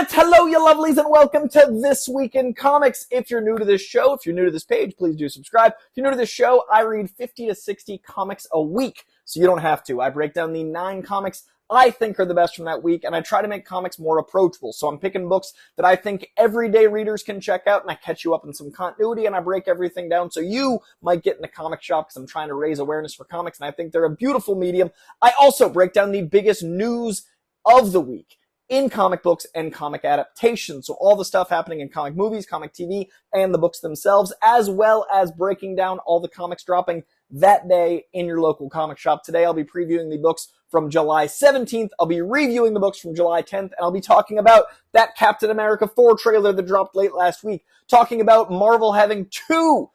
And hello, you lovelies, and welcome to This Week in Comics. If you're new to this show, if you're new to this page, please do subscribe. If you're new to this show, I read 50 to 60 comics a week, so you don't have to. I break down the 9 comics I think are the best from that week, and I try to make comics more approachable. So I'm picking books that I think everyday readers can check out, and I catch you up in some continuity, and I break everything down so you might get in a comic shop, because I'm trying to raise awareness for comics, and I think they're a beautiful medium. I also break down the biggest news of the week in comic books and comic adaptations. So all the stuff happening in comic movies, comic TV, and the books themselves, as well as breaking down all the comics dropping that day in your local comic shop. Today I'll be previewing the books from July 17th. I'll be reviewing the books from July 10th, and I'll be talking about that Captain America 4 trailer that dropped late last week, talking about Marvel having two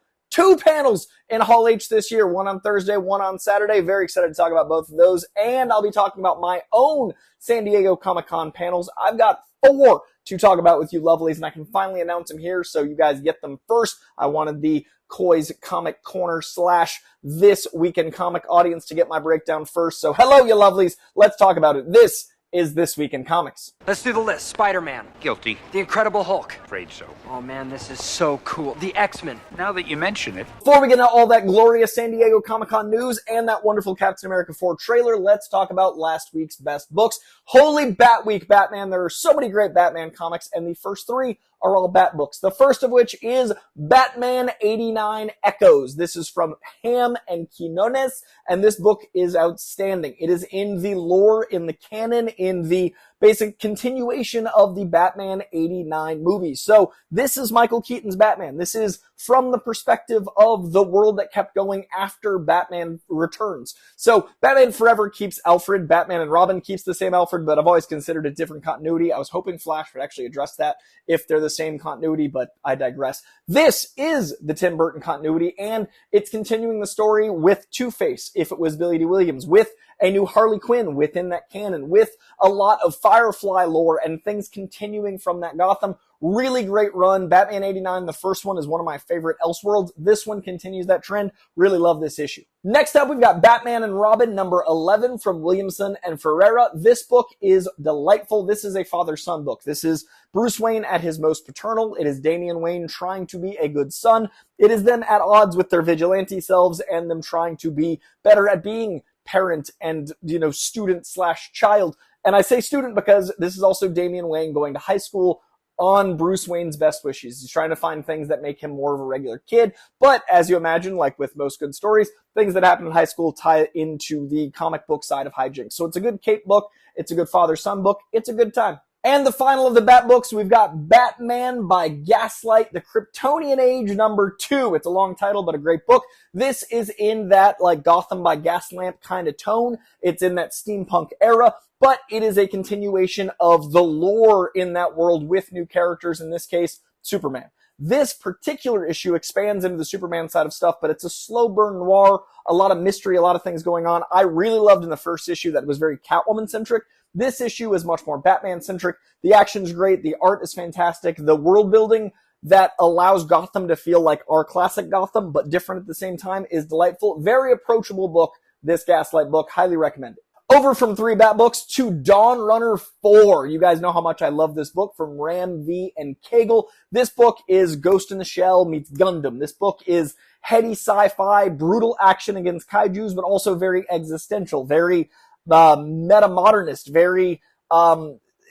panels in Hall H this year, one on Thursday, one on Saturday. Very excited to talk about both of those, and I'll be talking about my own San Diego Comic-Con panels. I've got 4 to talk about with you lovelies, and I can finally announce them here so you guys get them first. I wanted the Coy's Comic Corner / This Week in Comic audience to get my breakdown first. So hello, you lovelies. Let's talk about it. This is This Week in Comics. Let's do the list. Spider-Man. Guilty. The Incredible Hulk. Afraid so. Oh man, this is so cool. The X-Men. Now that you mention it. Before we get into all that glorious San Diego Comic-Con news and that wonderful Captain America 4 trailer, let's talk about last week's best books. Holy Bat Week, Batman. There are so many great Batman comics, and the first 3 are all Bat books. The first of which is Batman 89 Echoes. This is from Ham and Quinones, and this book is outstanding. It is in the lore, in the canon, in the basic continuation of the Batman 89 movies. So this is Michael Keaton's Batman. This is from the perspective of the world that kept going after Batman Returns. So Batman Forever keeps Alfred, Batman and Robin keeps the same Alfred, but I've always considered it different continuity. I was hoping Flash would actually address that if they're the same continuity, but I digress. This is the Tim Burton continuity, and it's continuing the story with Two-Face, if it was Billy D. Williams, with a new Harley Quinn within that canon, with a lot of Firefly lore and things continuing from that Gotham. Really great run. Batman 89, the first one, is one of my favorite Elseworlds. This one continues that trend. Really love this issue. Next up, we've got Batman and Robin, number 11 from Williamson and Ferreira. This book is delightful. This is a father-son book. This is Bruce Wayne at his most paternal. It is Damian Wayne trying to be a good son. It is them at odds with their vigilante selves and them trying to be better at being parent and, student / child. And I say student because this is also Damian Wayne going to high school on Bruce Wayne's best wishes. He's trying to find things that make him more of a regular kid. But as you imagine, like with most good stories, things that happen in high school tie into the comic book side of hijinks. So it's a good Kate book. It's a good father-son book. It's a good time. And the final of the Bat books, we've got Batman by Gaslight, The Kryptonian Age, number 2. It's a long title, but a great book. This is in that, Gotham by Gaslamp kind of tone. It's in that steampunk era, but it is a continuation of the lore in that world with new characters, in this case, Superman. This particular issue expands into the Superman side of stuff, but it's a slow burn noir, a lot of mystery, a lot of things going on. I really loved in the first issue that it was very Catwoman-centric. This issue is much more Batman-centric. The action's great. The art is fantastic. The world building that allows Gotham to feel like our classic Gotham, but different at the same time, is delightful. Very approachable book, this Gaslight book. Highly recommend it. Over from 3 Bat books to Dawn Runner 4. You guys know how much I love this book from Ram V and Cagle. This book is Ghost in the Shell meets Gundam. This book is heady sci-fi, brutal action against kaijus, but also very existential, very meta-modernist, very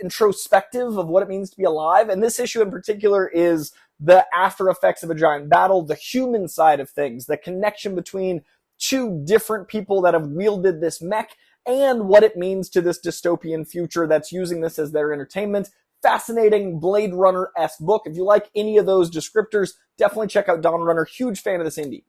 introspective of what it means to be alive. And this issue in particular is the after effects of a giant battle, the human side of things, the connection between 2 different people that have wielded this mech, and what it means to this dystopian future that's using this as their entertainment. Fascinating Blade Runner-esque book. If you like any of those descriptors, definitely check out Dawn Runner. Huge fan of this indie.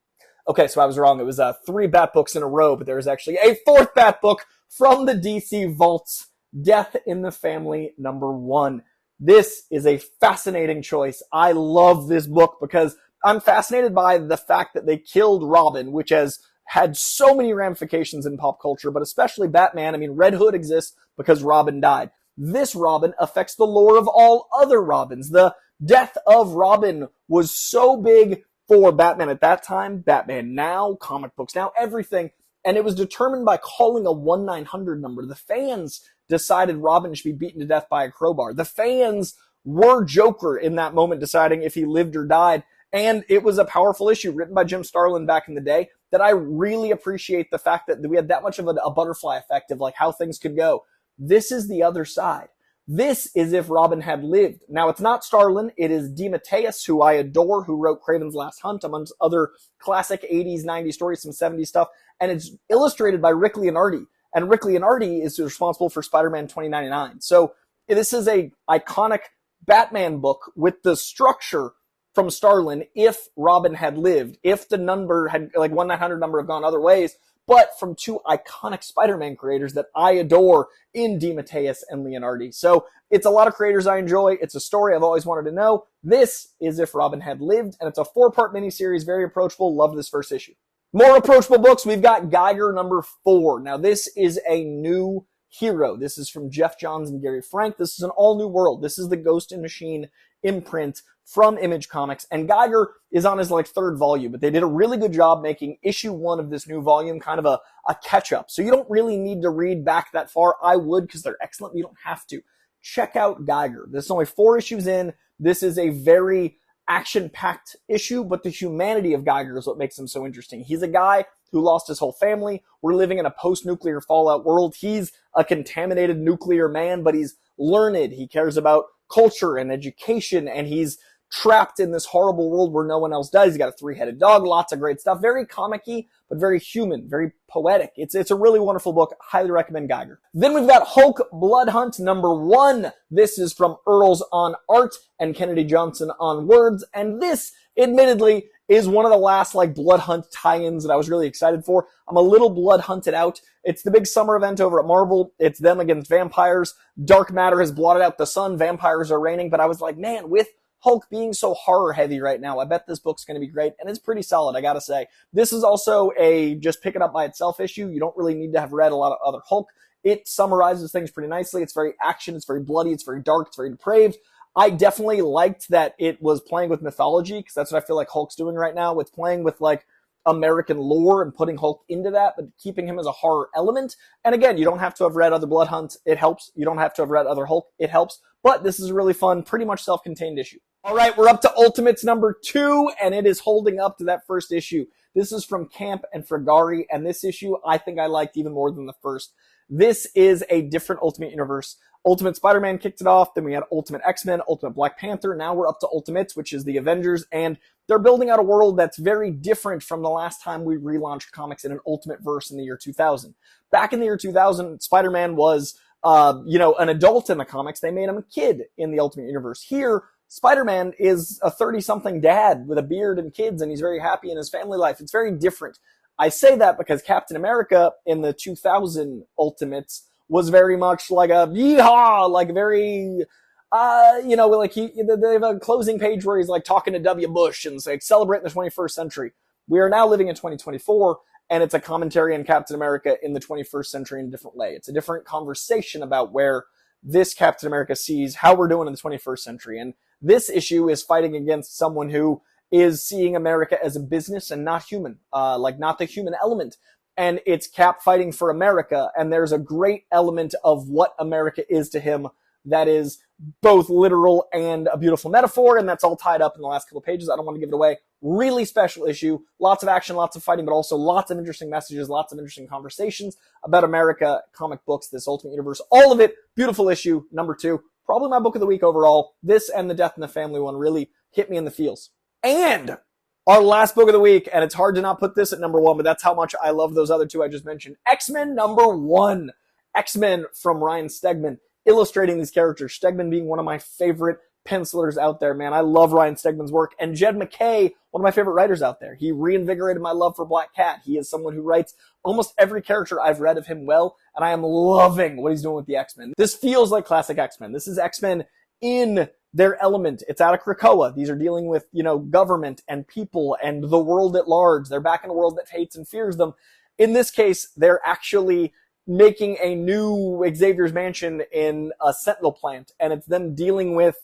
Okay, so I was wrong. It was 3 Bat books in a row, but there is actually a 4th Bat book from the DC Vaults, Death in the Family, number 1. This is a fascinating choice. I love this book because I'm fascinated by the fact that they killed Robin, which has had so many ramifications in pop culture, but especially Batman. I mean, Red Hood exists because Robin died. This Robin affects the lore of all other Robins. The death of Robin was so big for Batman at that time, Batman now, comic books now, everything. And it was determined by calling a 1-900 number. The fans decided Robin should be beaten to death by a crowbar. The fans were Joker in that moment, deciding if he lived or died. And it was a powerful issue written by Jim Starlin back in the day that I really appreciate the fact that we had that much of a butterfly effect of like how things could go. This is the other side. This is if Robin had lived. Now, it's not Starlin. It is DeMatteis, who I adore, who wrote Kraven's Last Hunt, amongst other classic 80s, 90s stories, some 70s stuff. And it's illustrated by Rick Leonardi. And Rick Leonardi is responsible for Spider-Man 2099. So this is a iconic Batman book with the structure from Starlin if Robin had lived, if the number had, like 1/900 number, have gone other ways, but from two iconic Spider-Man creators that I adore in DeMatteis and Leonardi. So it's a lot of creators I enjoy. It's a story I've always wanted to know. This is If Robin Had Lived, and it's a 4-part miniseries, very approachable. Love this first issue. More approachable books, we've got Geiger number 4. Now this is a new hero. This is from Jeff Johns and Gary Frank. This is an all-new world. This is the Ghost and Machine imprint from Image Comics, and Geiger is on his like 3rd volume, but they did a really good job making issue 1 of this new volume kind of a catch-up. So you don't really need to read back that far. I would, because they're excellent, but you don't have to. Check out Geiger. There's only 4 issues in. This is a very action-packed issue, but the humanity of Geiger is what makes him so interesting. He's a guy who lost his whole family. We're living in a post-nuclear fallout world. He's a contaminated nuclear man, but he's learned. He cares about culture and education, and he's trapped in this horrible world where no one else does. He's got a 3-headed dog, lots of great stuff. Very comic-y, but very human, very poetic. It's a really wonderful book. Highly recommend Geiger. Then we've got Hulk Blood Hunt number 1. This is from Earls on art and Kennedy Johnson on words. And this, admittedly, is one of the last like Blood Hunt tie-ins that I was really excited for. I'm a little blood hunted out. It's the big summer event over at Marvel. It's them against vampires. Dark matter has blotted out the sun. Vampires are reigning. But I was like, man, with Hulk being so horror heavy right now, I bet this book's going to be great, and it's pretty solid, I gotta say. This is also a just pick it up by itself issue. You don't really need to have read a lot of other Hulk. It summarizes things pretty nicely. It's very action, it's very bloody, it's very dark, it's very depraved. I definitely liked that it was playing with mythology, because that's what I feel like Hulk's doing right now. It's playing with like American lore and putting Hulk into that, but keeping him as a horror element. And again, you don't have to have read other Blood Hunts. It helps. You don't have to have read other Hulk. It helps. But this is a really fun, pretty much self-contained issue. All right, we're up to Ultimates number 2, and it is holding up to that first issue. This is from Camp and Fragari, and this issue I think I liked even more than the first. This is a different Ultimate Universe. Ultimate Spider-Man kicked it off, then we had Ultimate X-Men, Ultimate Black Panther, now we're up to Ultimates, which is the Avengers, and they're building out a world that's very different from the last time we relaunched comics in an Ultimate verse in the year 2000. Back in the year 2000, Spider-Man was, an adult in the comics. They made him a kid in the Ultimate Universe. Here, Spider-Man is a 30-something dad with a beard and kids, and he's very happy in his family life. It's very different. I say that because Captain America in the 2000 Ultimates was very much like a yeehaw, like very, they have a closing page where he's like talking to W. Bush and like celebrating the 21st century. We are now living in 2024, and it's a commentary on Captain America in the 21st century in a different way. It's a different conversation about where this Captain America sees how we're doing in the 21st century. And this issue is fighting against someone who is seeing America as a business and not human, not the human element. And it's Cap fighting for America, and there's a great element of what America is to him that is both literal and a beautiful metaphor, and that's all tied up in the last couple of pages. I don't want to give it away. Really special issue. Lots of action, lots of fighting, but also lots of interesting messages, lots of interesting conversations about America, comic books, this Ultimate Universe. All of it. Beautiful issue, number 2. Probably my book of the week overall. This and the Death in the Family one really hit me in the feels. And our last book of the week, and it's hard to not put this at number 1, but that's how much I love those other 2 I just mentioned. X-Men number 1. X-Men from Ryan Stegman, illustrating these characters. Stegman being one of my favorite pencilers out there, man. I love Ryan Stegman's work. And Jed MacKay, one of my favorite writers out there. He reinvigorated my love for Black Cat. He is someone who writes almost every character I've read of him well, and I am loving what he's doing with the X-Men. This feels like classic X-Men. This is X-Men in their element. It's out of Krakoa. These are dealing with, government and people and the world at large. They're back in a world that hates and fears them. In this case, they're actually making a new Xavier's Mansion in a Sentinel plant, and it's them dealing with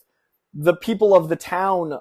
the people of the town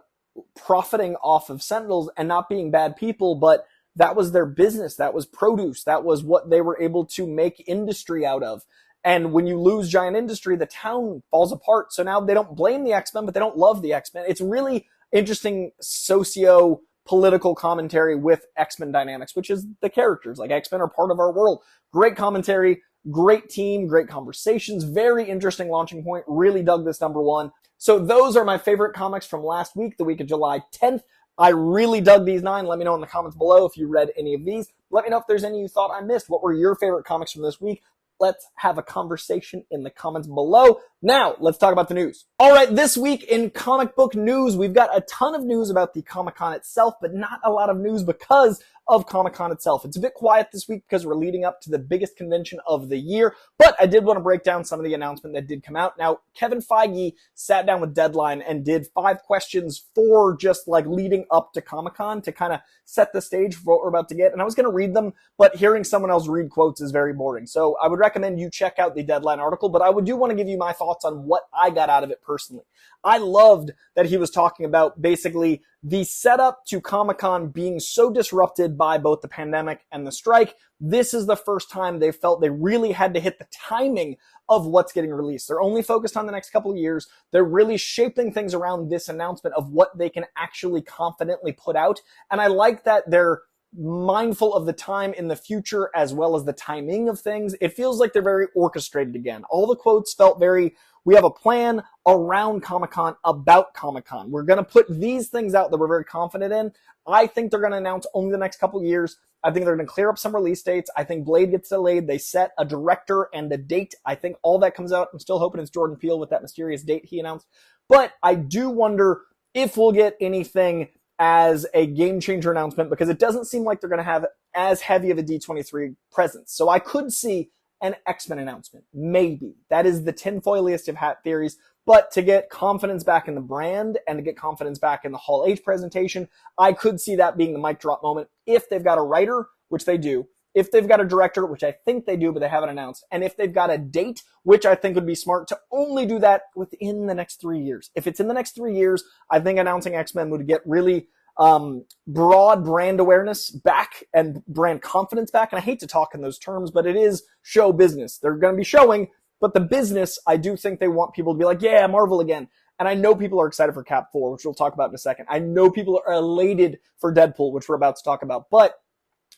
profiting off of Sentinels and not being bad people, but that was their business. That was produce. That was what they were able to make industry out of. And when you lose giant industry, the town falls apart. So now they don't blame the X-Men, but they don't love the X-Men. It's really interesting socio-political commentary with X-Men dynamics, which is the characters. Like, X-Men are part of our world. Great commentary, great team, great conversations, very interesting launching point. Really dug this number 1. So those are my favorite comics from last week, the week of July 10th. I really dug these 9. Let me know in the comments below if you read any of these. Let me know if there's any you thought I missed. What were your favorite comics from this week? Let's have a conversation in the comments below. Now, let's talk about the news. All right, this week in comic book news, we've got a ton of news about the Comic-Con itself, but not a lot of news because of Comic-Con itself. It's a bit quiet this week because we're leading up to the biggest convention of the year, but I did want to break down some of the announcement that did come out. Now, Kevin Feige sat down with Deadline and did 5 questions for just like leading up to Comic-Con to kind of set the stage for what we're about to get. And I was going to read them, but hearing someone else read quotes is very boring. So I would recommend you check out the Deadline article, but I do want to give you my thoughts on what I got out of it personally. I loved that he was talking about basically the setup to Comic-Con being so disrupted by both the pandemic and the strike. This is the first time they felt they really had to hit the timing of what's getting released. They're only focused on the next couple of years. They're really shaping things around this announcement of what they can actually confidently put out. And I like that they're mindful of the time in the future as well as the timing of things. It feels like they're very orchestrated again. All the quotes felt very, we have a plan around Comic-Con about Comic-Con. We're going to put these things out that we're very confident in. I think they're going to announce only the next couple of years. I think they're going to clear up some release dates. I think Blade gets delayed. They set a director and a date. I think all that comes out. I'm still hoping it's Jordan Peele with that mysterious date he announced. But I do wonder if we'll get anything as a game changer announcement, because it doesn't seem like they're going to have as heavy of a D23 presence. So I could see an X-Men announcement. Maybe. That is the tinfoiliest of hat theories. But to get confidence back in the brand and to get confidence back in the Hall H presentation, I could see that being the mic drop moment if they've got a writer, which they do, if they've got a director, which I think they do, but they haven't announced, and if they've got a date, which I think would be smart to only do that within the next 3 years. If it's in the next 3 years, I think announcing X-Men would get really broad brand awareness back and brand confidence back. And I hate to talk in those terms, but it is show business. They're going to be showing, but the business, I do think they want people to be like, yeah, Marvel again. And I know people are excited for Cap 4, which we'll talk about in a second. I know people are elated for Deadpool, which we're about to talk about, but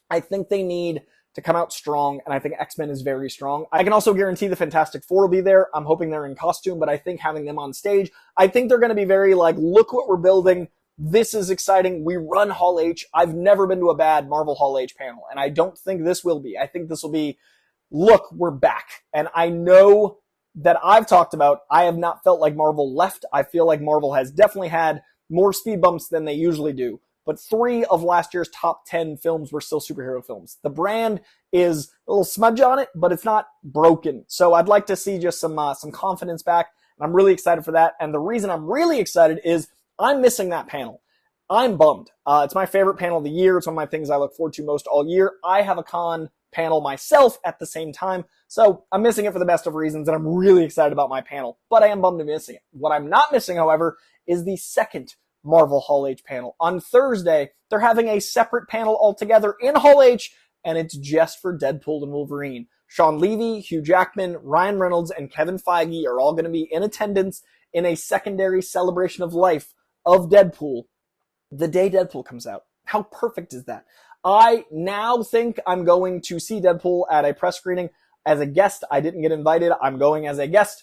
I think they need to come out strong, and I think X-Men is very strong. I can also guarantee the Fantastic Four will be there. I'm hoping they're in costume, but I think having them on stage, I think they're going to be very like, look what we're building. This is exciting. We run Hall H. I've never been to a bad Marvel Hall H panel, and I don't think this will be. I think this will be, look, we're back. And I know that I've talked about, I have not felt like Marvel left. I feel like Marvel has definitely had more speed bumps than they usually do. But 3 of last year's top 10 films were still superhero films. The brand is a little smudge on it, but it's not broken. So I'd like to see just some confidence back. And I'm really excited for that. And the reason I'm really excited is I'm missing that panel. I'm bummed. It's my favorite panel of the year. It's one of my things I look forward to most all year. I have a con panel myself at the same time, so I'm missing it for the best of reasons, and I'm really excited about my panel, but I am bummed to be missing it. What I'm not missing, however, is the second Marvel Hall H panel. On Thursday, they're having a separate panel altogether in Hall H, and it's just for Deadpool and Wolverine. Sean Levy, Hugh Jackman, Ryan Reynolds, and Kevin Feige are all going to be in attendance in a secondary celebration of life of Deadpool the day Deadpool comes out. How perfect is that? I now think I'm going to see Deadpool at a press screening as a guest. I didn't get invited. I'm going as a guest.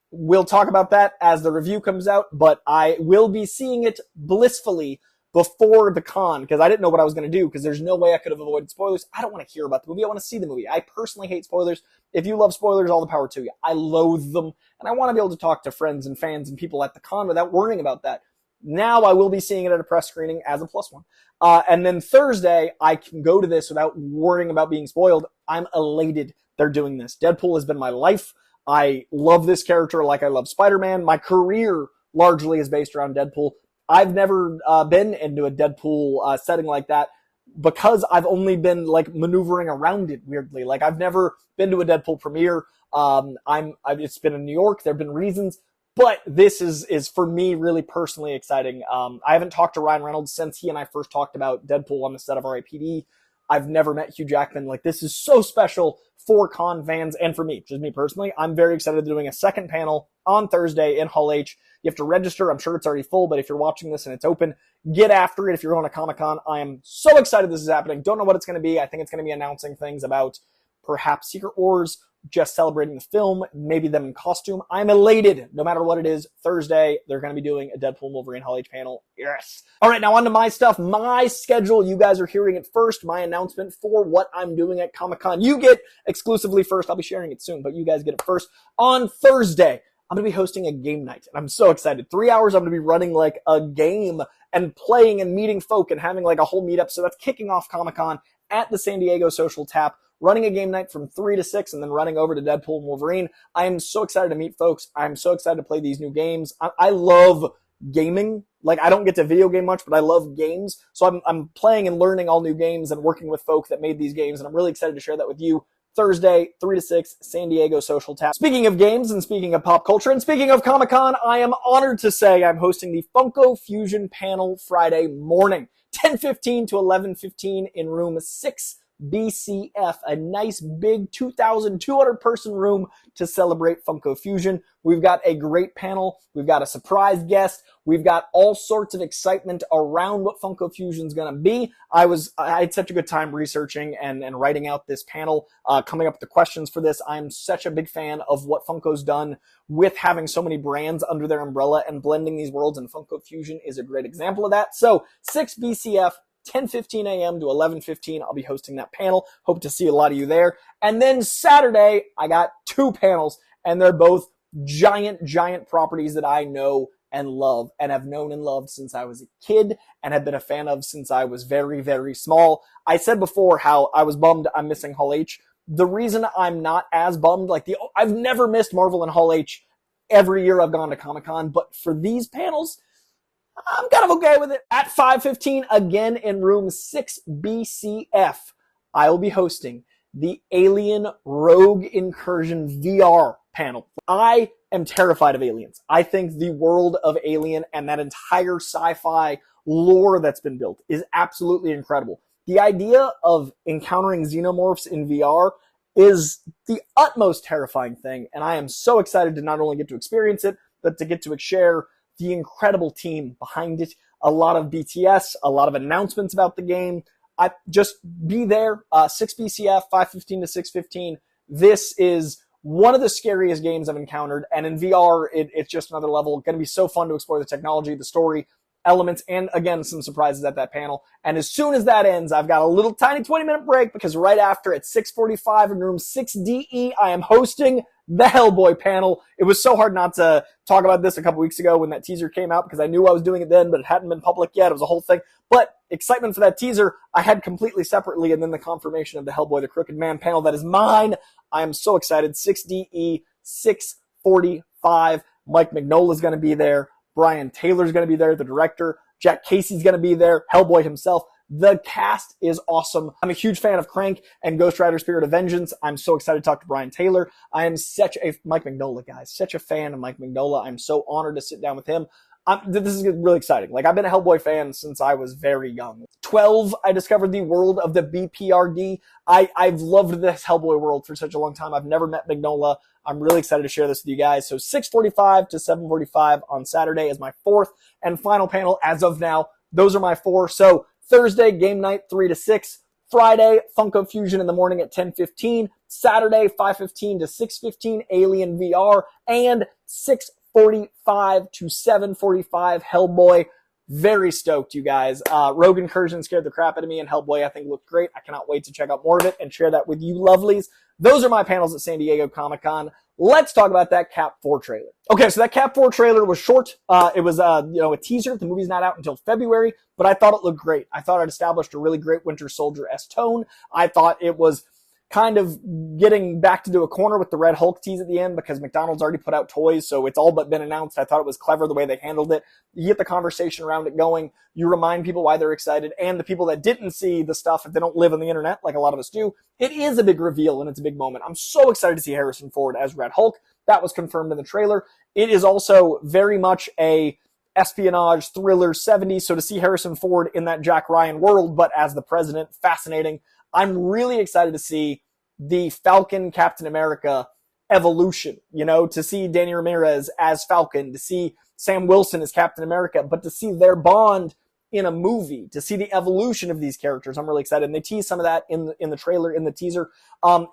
We'll talk about that as the review comes out, but I will be seeing it blissfully before the con, because I didn't know what I was going to do, because there's no way I could have avoided spoilers. I don't want to hear about the movie. I want to see the movie. I personally hate spoilers. If you love spoilers, all the power to you. I loathe them, and I want to be able to talk to friends and fans and people at the con without worrying about that. Now I will be seeing it at a press screening as a +1. And then Thursday, I can go to this without worrying about being spoiled. I'm elated they're doing this. Deadpool has been my life. I love this character like I love Spider-Man. My career largely is based around Deadpool. I've never been into a Deadpool setting like that because I've only been like maneuvering around it weirdly. Like I've never been to a Deadpool premiere. It's been in New York. There have been reasons. But this is for me really personally exciting. I haven't talked to Ryan Reynolds since he and I first talked about Deadpool on the set of R.I.P.D. I've never met Hugh Jackman. Like, this is so special for con fans and for me, just me personally. I'm very excited to doing a second panel on Thursday in Hall H. You have to register. I'm sure it's already full, but if you're watching this and it's open, get after it if you're going to Comic-Con. I am so excited this is happening. Don't know what it's going to be. I think it's going to be announcing things about perhaps Secret Wars, just celebrating the film, maybe them in costume. I'm elated, no matter what it is. Thursday, they're going to be doing a Deadpool and Wolverine Hall H panel. Yes. All right, now on to my stuff. My schedule, you guys are hearing it first. My announcement for what I'm doing at Comic-Con. You get exclusively first. I'll be sharing it soon, but you guys get it first. On Thursday, I'm going to be hosting a game night. I'm so excited. 3 hours, I'm going to be running like a game and playing and meeting folk and having like a whole meetup. So that's kicking off Comic-Con at the San Diego Social Tap, running a game night from 3 to 6 and then running over to Deadpool and Wolverine. I am so excited to meet folks. I'm so excited to play these new games. I love gaming. Like, I don't get to video game much, but I love games. So I'm playing and learning all new games and working with folk that made these games. And I'm really excited to share that with you. Thursday, 3 to 6, San Diego Social Tap. Speaking of games and speaking of pop culture and speaking of Comic-Con, I am honored to say I'm hosting the Funko Fusion panel Friday morning, 10:15 to 11:15 in room 6BCF, a nice big 2,200 person room to celebrate Funko Fusion. We've got a great panel. We've got a surprise guest. We've got all sorts of excitement around what Funko Fusion's going to be. I had such a good time researching and writing out this panel, coming up with the questions for this. I'm such a big fan of what Funko's done with having so many brands under their umbrella and blending these worlds, and Funko Fusion is a great example of that. So 6BCF, 10:15 a.m. to 11:15, I'll be hosting that panel. Hope to see a lot of you there. And then Saturday, I got 2 panels, and they're both giant properties that I know and love and have known and loved since I was a kid and have been a fan of since I was very small. I said before how I was bummed I'm missing Hall H. The reason I'm not as bummed, I've never missed Marvel and Hall H every year I've gone to Comic-Con, but for these panels, I'm kind of okay with it. At 5:15, again in room 6BCF, I will be hosting the Alien Rogue Incursion VR panel. I am terrified of aliens. I think the world of Alien and that entire sci-fi lore that's been built is absolutely incredible. The idea of encountering xenomorphs in VR is the utmost terrifying thing, and I am so excited to not only get to experience it, but to get to share the incredible team behind it. A lot of BTS, a lot of announcements about the game. I just be there, 6BCF, 5:15 to 6:15. This is one of the scariest games I've encountered, and in VR, it's just another level. Going to be so fun to explore the technology, the story, elements, and again, some surprises at that panel. And as soon as that ends, I've got a little tiny 20-minute break because right after at 6:45 in room 6DE, I am hosting the Hellboy panel. It was so hard not to talk about this a couple weeks ago when that teaser came out because I knew I was doing it then, but it hadn't been public yet. It was a whole thing. But excitement for that teaser, I had completely separately, and then the confirmation of the Hellboy The Crooked Man panel that is mine. I am so excited. 6DE, 6:45. Mike Mignola's going to be there. Brian Taylor's going to be there, the director. Jack Casey's going to be there. Hellboy himself. The cast is awesome. I'm a huge fan of Crank and Ghost Rider Spirit of Vengeance. I'm so excited to talk to Brian Taylor. I am such a Mike Mignola guy, such a fan of Mike Mignola. I'm so honored to sit down with him. This is really exciting. Like, I've been a Hellboy fan since I was very young. 12, I discovered the world of the BPRD. I've loved this Hellboy world for such a long time. I've never met Mignola. I'm really excited to share this with you guys. So 6:45 to 7:45 on Saturday is my 4th and final panel as of now. Those are my 4. So Thursday, game night, 3 to 6. Friday, Funko Fusion in the morning at 10:15. Saturday, 5:15 to 6:15, Alien VR. And 6:45 to 7:45, Hellboy. Very stoked, you guys. Rogue Incursion scared the crap out of me, and Hellboy, I think, looked great. I cannot wait to check out more of it and share that with you lovelies. Those are my panels at San Diego Comic-Con. Let's talk about that Cap 4 trailer. Okay, so that Cap 4 trailer was short. It was a teaser. The movie's not out until February, but I thought it looked great. I thought it established a really great Winter Soldier-esque tone. I thought it was kind of getting back to do a corner with the Red Hulk tease at the end because McDonald's already put out toys, so it's all but been announced. I thought it was clever the way they handled it. You get the conversation around it going. You remind people why they're excited, and the people that didn't see the stuff, if they don't live on the internet like a lot of us do, it is a big reveal and it's a big moment. I'm so excited to see Harrison Ford as Red Hulk. That was confirmed in the trailer. It is also very much a espionage thriller 70s, so to see Harrison Ford in that Jack Ryan world, but as the president, fascinating. I'm really excited to see the Falcon Captain America evolution, to see Danny Ramirez as Falcon, to see Sam Wilson as Captain America, but to see their bond in a movie, to see the evolution of these characters. I'm really excited. And they tease some of that in the trailer, in the teaser.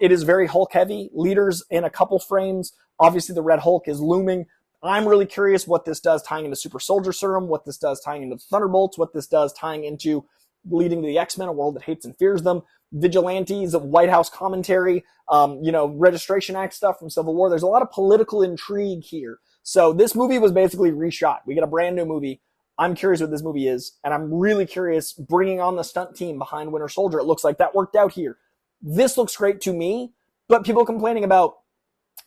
It is very Hulk heavy, leaders in a couple frames. Obviously the Red Hulk is looming. I'm really curious what this does tying into Super Soldier Serum, what this does tying into the Thunderbolts, what this does tying into leading to the X-Men, a world that hates and fears them, vigilantes, White House commentary, Registration Act stuff from Civil War. There's a lot of political intrigue here. So this movie was basically reshot. We get a brand new movie. I'm curious what this movie is, and I'm really curious bringing on the stunt team behind Winter Soldier. It looks like that worked out here. This looks great to me, but people complaining about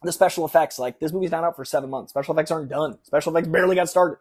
the special effects, like this movie's not out for 7 months. Special effects aren't done. Special effects barely got started.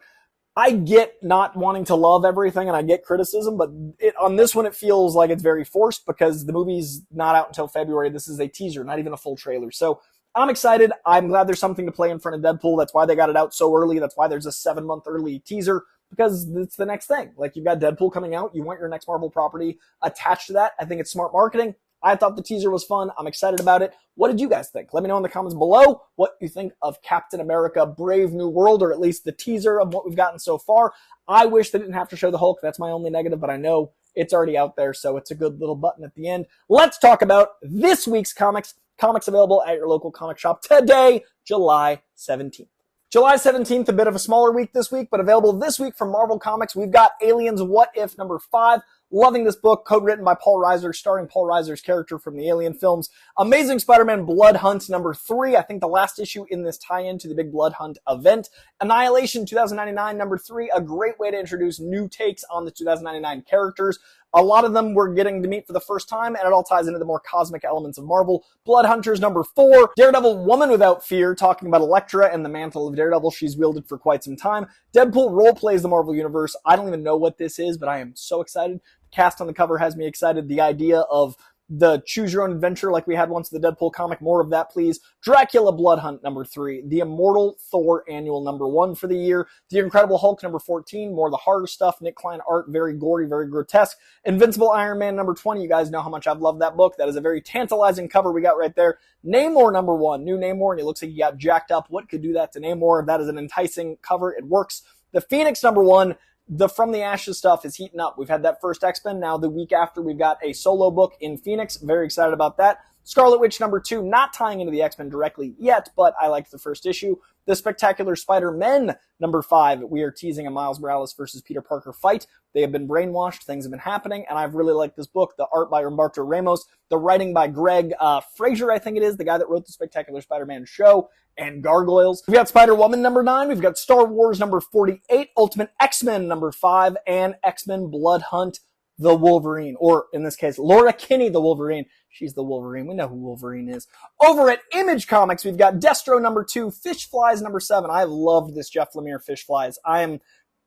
I get not wanting to love everything, and I get criticism, but on this one, it feels like it's very forced because the movie's not out until February. This is a teaser, not even a full trailer. So I'm excited. I'm glad there's something to play in front of Deadpool. That's why they got it out so early. That's why there's a 7-month early teaser, because it's the next thing. Like, you've got Deadpool coming out. You want your next Marvel property attached to that. I think it's smart marketing. I thought the teaser was fun. I'm excited about it. What did you guys think? Let me know in the comments below what you think of Captain America Brave New World, or at least the teaser of what we've gotten so far. I wish they didn't have to show the Hulk. That's my only negative, but I know it's already out there, so it's a good little button at the end. Let's talk about this week's comics. Comics available at your local comic shop today, July 17th. July 17th, a bit of a smaller week this week, but available this week from Marvel Comics. We've got Aliens What If number 5. Loving this book, co-written by Paul Reiser, starring Paul Reiser's character from the Alien films. Amazing Spider-Man Blood Hunt number 3. I think the last issue in this tie-in to the big Blood Hunt event. Annihilation 2099 number 3. A great way to introduce new takes on the 2099 characters. A lot of them we're getting to meet for the first time, and it all ties into the more cosmic elements of Marvel. Blood Hunters number 4. Daredevil Woman Without Fear, talking about Elektra and the mantle of Daredevil she's wielded for quite some time. Deadpool role-plays the Marvel Universe. I don't even know what this is, but I am so excited. The cast on the cover has me excited. The idea of the choose your own adventure like we had once in the Deadpool comic. More of that, please. Dracula Blood Hunt number 3. The Immortal Thor annual number 1 for the year. The Incredible Hulk number 14. More of the harder stuff. Nick Klein art. Very gory, very grotesque. Invincible Iron Man number 20. You guys know how much I've loved that book. That is a very tantalizing cover we got right there. Namor number 1. New Namor, and he looks like he got jacked up. What could do that to Namor? That is an enticing cover. It works. The Phoenix number 1. The From the Ashes stuff is heating up. We've had that first X-Men. Now the week after, we've got a solo book in Phoenix. Very excited about that. Scarlet Witch number 2, not tying into the X-Men directly yet, but I liked the first issue. The Spectacular Spider-Men number 5. We are teasing a Miles Morales versus Peter Parker fight. They have been brainwashed. Things have been happening, and I've really liked this book. The art by Humberto Ramos, the writing by Greg Fraser, I think it is, the guy that wrote the Spectacular Spider-Man show, and Gargoyles. We've got Spider-Woman number 9. We've got Star Wars number 48, Ultimate X-Men number 5, and X-Men Blood Hunt the Wolverine, or in this case, Laura Kinney the Wolverine. She's the Wolverine. We know who Wolverine is. Over at Image Comics, we've got Destro number 2, Fish Flies number 7. I have loved this Jeff Lemire Fish Flies. I am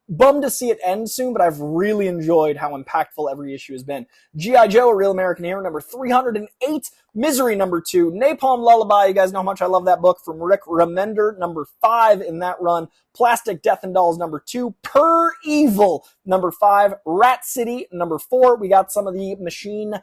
bummed to see it end soon, but I've really enjoyed how impactful every issue has been. G.I. Joe, A Real American Hero, number 308. Misery, number 2. Napalm Lullaby, you guys know how much I love that book, from Rick Remender, number 5 in that run. Plastic Death and Dolls, number 2. Per Evil, number 5. Rat City, number 4. We got some of the Machine,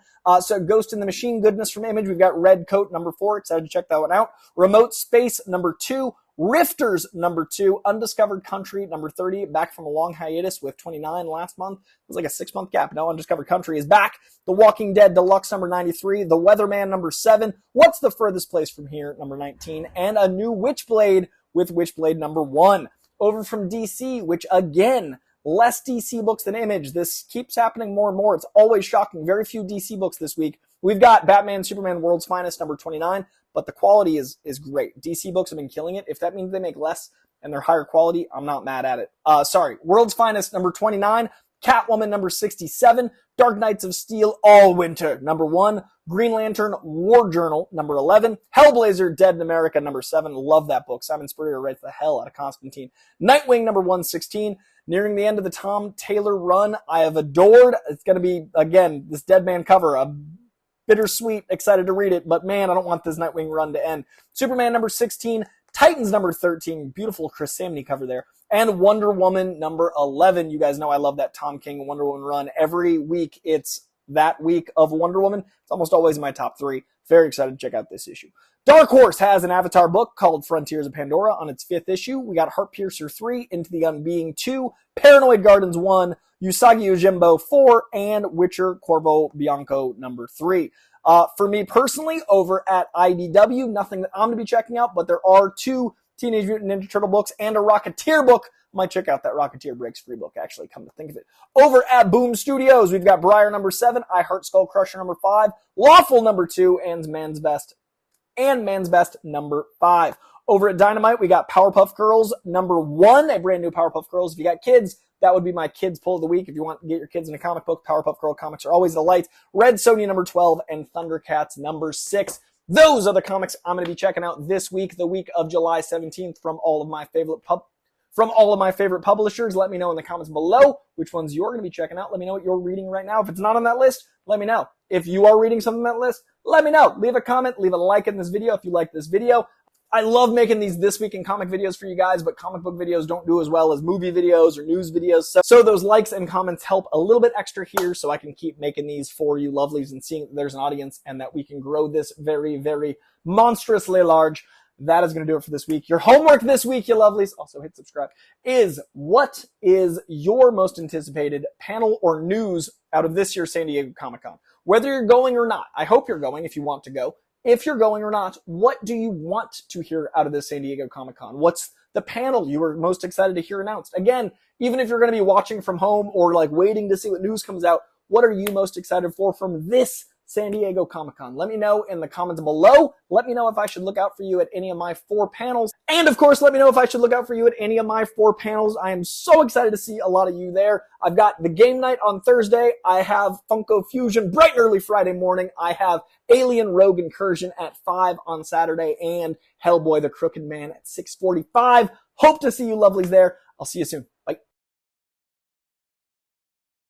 Ghost in the Machine goodness from Image. We've got Red Coat, number 4. Excited to check that one out. Remote Space, number 2. Rifters, number 2. Undiscovered Country, number 30. Back from a long hiatus with 29 last month. It was like a 6-month gap. Now Undiscovered Country is back. The Walking Dead Deluxe, number 93. The Weatherman, number 7. What's the Furthest Place from Here, number 19. And a new Witchblade with Witchblade, number 1. Over from DC, which again, less DC books than Image. This keeps happening more and more. It's always shocking. Very few DC books this week. We've got Batman, Superman, World's Finest, number 29. But the quality is great. DC books have been killing it. If that means they make less and they're higher quality, I'm not mad at it. World's Finest, number 29. Catwoman, number 67. Dark Knights of Steel, All Winter, number 1. Green Lantern, War Journal, number 11. Hellblazer, Dead in America, number 7. Love that book. Simon Spurrier writes the hell out of Constantine. Nightwing, number 116. Nearing the end of the Tom Taylor run I have adored. It's going to be, again, this Dead Man cover. Bittersweet, excited to read it, but man, I don't want this Nightwing run to end. Superman number 16, Titans number 13, beautiful Chris Samney cover there, and Wonder Woman number 11. You guys know I love that Tom King Wonder Woman run. Every week it's that week of Wonder Woman. It's almost always in my top 3. Very excited to check out this issue. Dark Horse has an Avatar book called Frontiers of Pandora on its 5th issue. We got Heartpiercer 3, Into the Unbeing 2, Paranoid Gardens 1, Usagi Yojimbo 4, and Witcher Corvo Bianco number 3. For me personally, over at IDW, nothing that I'm going to be checking out, but there are 2 Teenage Mutant Ninja Turtle books and a Rocketeer book. Might check out that Rocketeer Breaks Free book, actually, come to think of it. Over at Boom Studios, we've got Briar number 7, I Heart Skull Crusher number 5, Lawful number 2, and Man's Best number 5. Over at Dynamite, we got Powerpuff Girls number 1, a brand new Powerpuff Girls. If you got kids, that would be my kids pull of the week. If you want to get your kids in a comic book, Powerpuff Girl comics are always the light. Red Sonja number 12 and Thundercats number 6. Those are the comics I'm going to be checking out this week, the week of July 17th, from all of my favorite publishers. Let me know in the comments below which ones you're going to be checking out. Let me know what you're reading right now. If it's not on that list, let me know. If you are reading something on that list, let me know. Leave a comment, leave a like in this video if you like this video. I love making these This Week in Comic videos for you guys, but comic book videos don't do as well as movie videos or news videos. So those likes and comments help a little bit extra here so I can keep making these for you lovelies and seeing that there's an audience and that we can grow this very, very monstrously large. That is going to do it for this week. Your homework this week, you lovelies, also hit subscribe, is what is your most anticipated panel or news out of this year's San Diego Comic-Con? Whether you're going or not, I hope you're going if you want to go. If you're going or not, what do you want to hear out of this San Diego Comic-Con? What's the panel you were most excited to hear announced? Again, even if you're going to be watching from home or like waiting to see what news comes out, what are you most excited for from this San Diego Comic-Con? Let me know in the comments below. Let me know if I should look out for you at any of my 4 panels. And of course, let me know if I should look out for you at any of my 4 panels. I am so excited to see a lot of you there. I've got the game night on Thursday. I have Funko Fusion bright and early Friday morning. I have Alien Rogue Incursion at 5 on Saturday and Hellboy The Crooked Man at 6:45. Hope to see you lovelies there. I'll see you soon.